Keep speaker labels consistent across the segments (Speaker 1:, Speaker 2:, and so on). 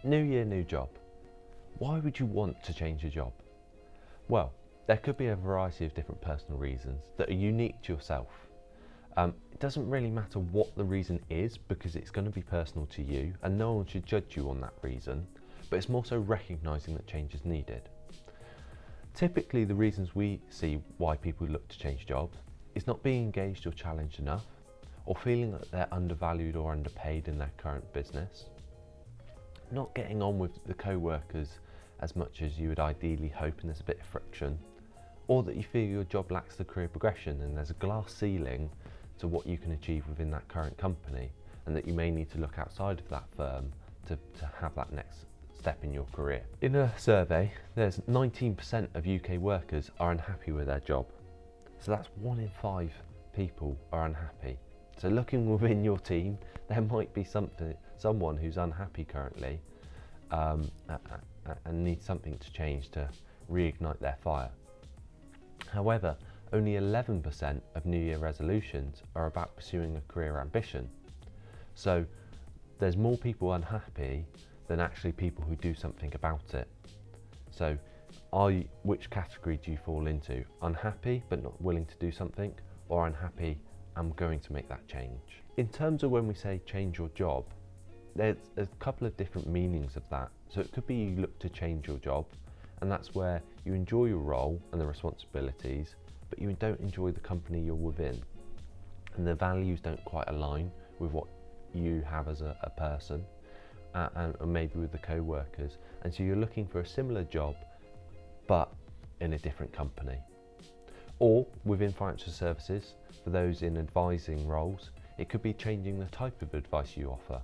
Speaker 1: New year, new job. Why would you want to change your job? Well, there could be a variety of different personal reasons that are unique to yourself. It doesn't really matter what the reason is because it's going to be personal to you and no one should judge you on that reason, but it's more so recognising that change is needed. Typically, the reasons we see why people look to change jobs is not being engaged or challenged enough, or feeling that they're undervalued or underpaid in their current business, not getting on with the co-workers as much as you would ideally hope and there's a bit of friction, or that you feel your job lacks the career progression and there's a glass ceiling to what you can achieve within that current company, and that you may need to look outside of that firm to have that next step in your career. In a survey, there's 19% of UK workers are unhappy with their job. So that's 1 in 5 people are unhappy. So looking within your team, there might be someone who's unhappy currently and needs something to change to reignite their fire. However, only 11% of New Year resolutions are about pursuing a career ambition. So there's more people unhappy than actually people who do something about it. So which category do you fall into? Unhappy but not willing to do something, or unhappy, I'm going to make that change? In terms of when we say change your job, there's a couple of different meanings of that. So it could be you look to change your job, and that's where you enjoy your role and the responsibilities, but you don't enjoy the company you're within, and the values don't quite align with what you have as a person, and maybe with the co-workers, and so you're looking for a similar job but in a different company. Or within financial services, for those in advising roles, it could be changing the type of advice you offer.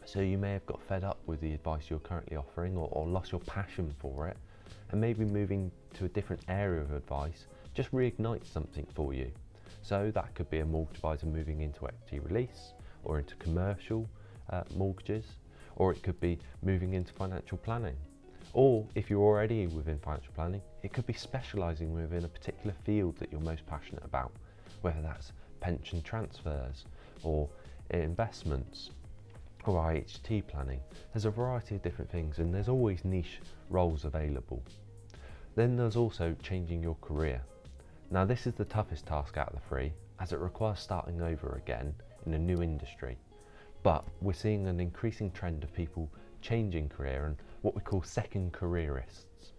Speaker 1: So you may have got fed up with the advice you're currently offering, or lost your passion for it, and maybe moving to a different area of advice just reignites something for you. So that could be a mortgage advisor moving into equity release or into commercial mortgages, or it could be moving into financial planning. Or if you're already within financial planning, it could be specialising within a particular field that you're most passionate about, whether that's pension transfers or investments or IHT planning. There's a variety of different things, and there's always niche roles available. Then there's also changing your career. Now this is the toughest task out of the three, as it requires starting over again in a new industry. But we're seeing an increasing trend of people changing career and what we call second careerists,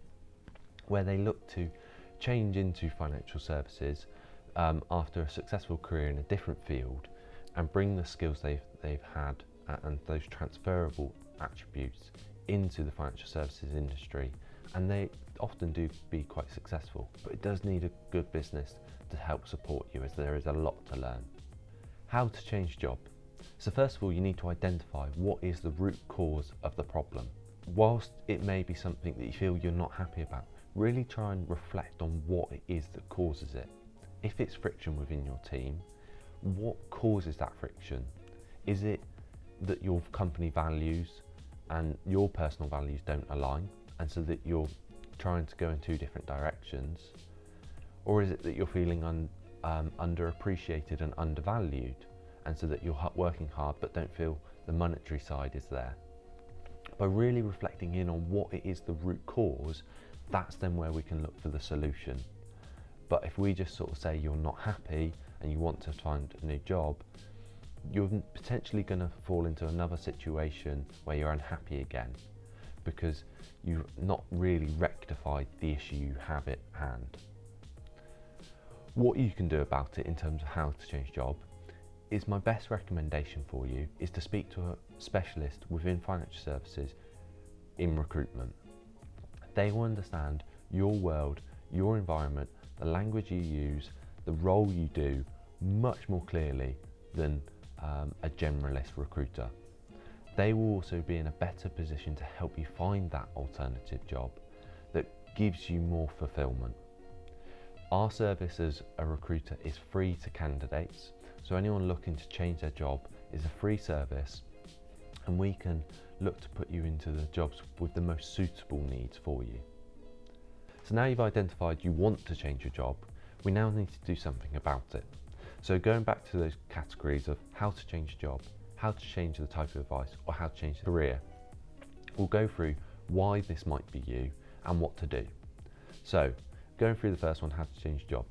Speaker 1: where they look to change into financial services after a successful career in a different field and bring the skills they've had and those transferable attributes into the financial services industry, and they often do be quite successful, but it does need a good business to help support you, as there is a lot to learn. How to change job? So first of all, you need to identify what is the root cause of the problem. Whilst it may be something that you feel you're not happy about, really try and reflect on what it is that causes it. If it's friction within your team, what causes that friction? Is it that your company values and your personal values don't align, and so that you're trying to go in two different directions? Or is it that you're feeling underappreciated and undervalued, and so that you're working hard but don't feel the monetary side is there? By really reflecting in on what it is the root cause, that's then where we can look for the solution. But if we just sort of say you're not happy and you want to find a new job, you're potentially going to fall into another situation where you're unhappy again, because you've not really rectified the issue you have at hand. What you can do about it in terms of how to change job is, my best recommendation for you is to speak to a specialist within financial services in recruitment. They will understand your world, your environment, the language you use, the role you do much more clearly than a generalist recruiter. They will also be in a better position to help you find that alternative job that gives you more fulfillment. Our service as a recruiter is free to candidates, so anyone looking to change their job is a free service, and we can look to put you into the jobs with the most suitable needs for you. So now you've identified you want to change your job, we now need to do something about it. So going back to those categories of how to change a job, how to change the type of advice, or how to change the career, We'll go through why this might be you and what to do. So, going through the first one, how to change job.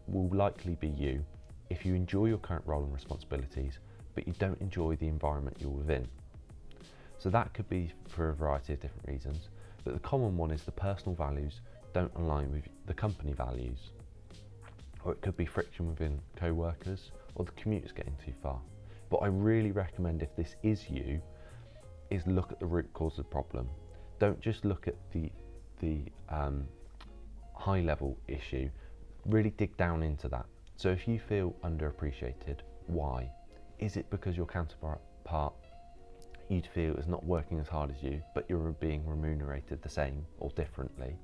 Speaker 1: Will likely be you if you enjoy your current role and responsibilities, but you don't enjoy the environment you're within. So that could be for a variety of different reasons, but the common one is the personal values don't align with the company values. Or it could be friction within co-workers, or the commute is getting too far. But I really recommend, if this is you, is look at the root cause of the problem. Don't just look at the high level issue, really dig down into that. So if you feel underappreciated, why? Is it because your counterpart you'd feel is not working as hard as you, but you're being remunerated the same or differently?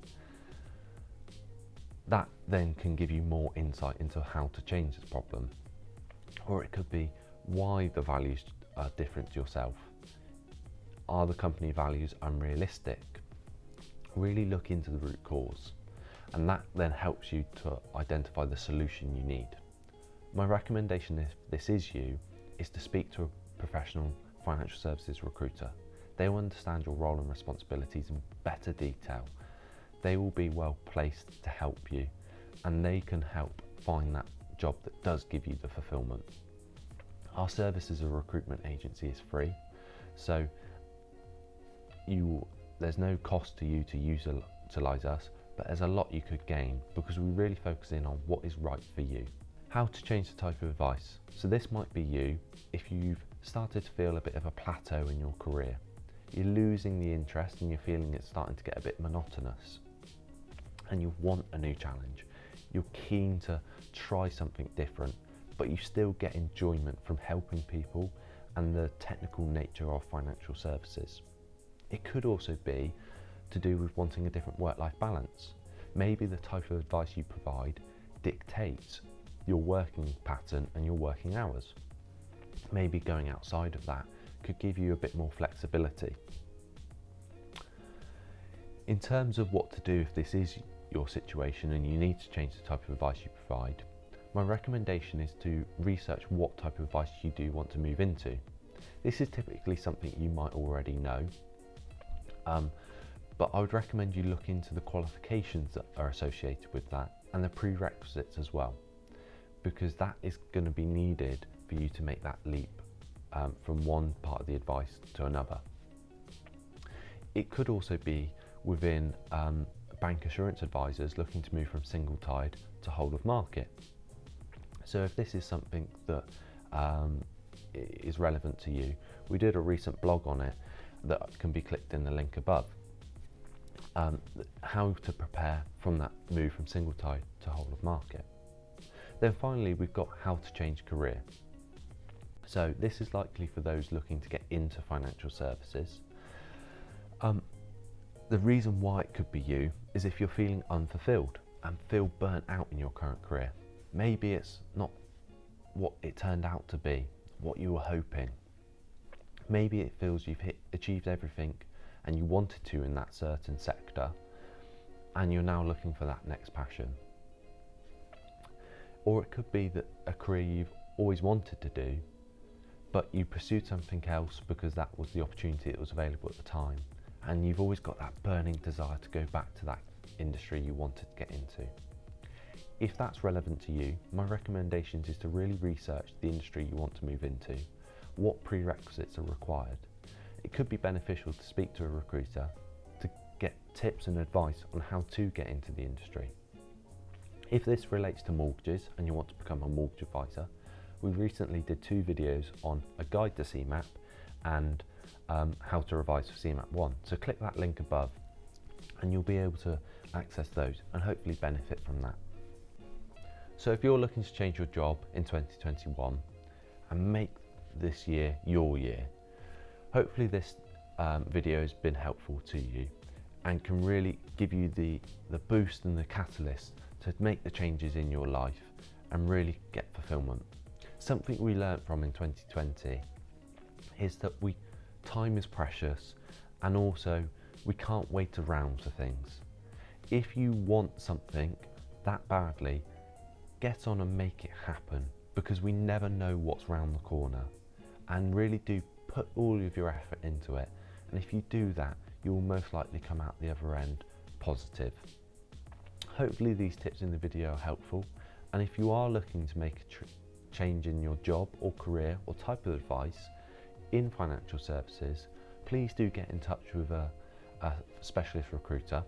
Speaker 1: That then can give you more insight into how to change this problem. Or it could be why the values are different to yourself. Are the company values unrealistic? Really look into the root cause, and that then helps you to identify the solution you need. My recommendation, if this is you, is to speak to a professional financial services recruiter. They will understand your role and responsibilities in better detail. They will be well placed to help you, and they can help find that job that does give you the fulfillment. Our service as a recruitment agency is free, so there's no cost to you to utilise us, but there's a lot you could gain because we really focus in on what is right for you. How to change the type of advice. So this might be you if you've started to feel a bit of a plateau in your career. You're losing the interest and you're feeling it's starting to get a bit monotonous, and you want a new challenge. You're keen to try something different, but you still get enjoyment from helping people and the technical nature of financial services. It could also be to do with wanting a different work-life balance. Maybe the type of advice you provide dictates your working pattern and your working hours. Maybe going outside of that could give you a bit more flexibility. In terms of what to do if this is your situation and you need to change the type of advice you provide, my recommendation is to research what type of advice you do want to move into. This is typically something you might already know, but I would recommend you look into the qualifications that are associated with that and the prerequisites as well, because that is going to be needed for you to make that leap from one part of the advice to another. It could also be within bank assurance advisors looking to move from single tied to whole of market. So if this is something that is relevant to you, we did a recent blog on it that can be clicked in the link above. How to prepare from that move from single tied to whole of market. Then finally, we've got how to change career. So this is likely for those looking to get into financial services. The reason why it could be you is if you're feeling unfulfilled and feel burnt out in your current career. Maybe it's not what it turned out to be, what you were hoping. Maybe it feels you've achieved everything and you wanted to in that certain sector, and you're now looking for that next passion. Or it could be that a career you've always wanted to do, but you pursued something else because that was the opportunity that was available at the time, and you've always got that burning desire to go back to that industry you wanted to get into. If that's relevant to you, my recommendation is to really research the industry you want to move into, what prerequisites are required. It could be beneficial to speak to a recruiter to get tips and advice on how to get into the industry. If this relates to mortgages and you want to become a mortgage advisor, we recently did 2 videos on a guide to CMAP and how to revise for CMAP 1. So click that link above and you'll be able to access those and hopefully benefit from that. So if you're looking to change your job in 2021 and make this year your year, hopefully this video has been helpful to you and can really give you the boost and the catalyst to make the changes in your life and really get fulfillment. Something we learned from in 2020 is that time is precious, and also we can't wait around for things. If you want something that badly, get on and make it happen, because we never know what's round the corner. And really do put all of your effort into it And if you do that, you'll most likely come out the other end positive. Hopefully these tips in the video are helpful, and if you are looking to make a change in your job or career or type of advice in financial services, please do get in touch with a specialist recruiter.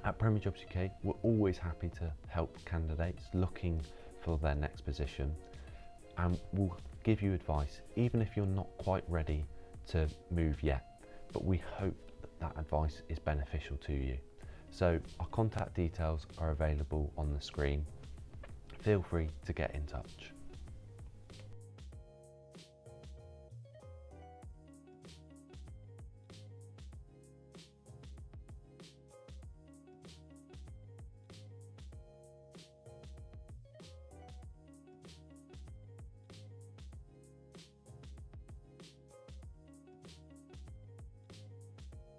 Speaker 1: At Premier Jobs UK, we're always happy to help candidates looking for their next position, and we'll give you advice even if you're not quite ready to move yet, but we hope that advice is beneficial to you. So our contact details are available on the screen. Feel free to get in touch.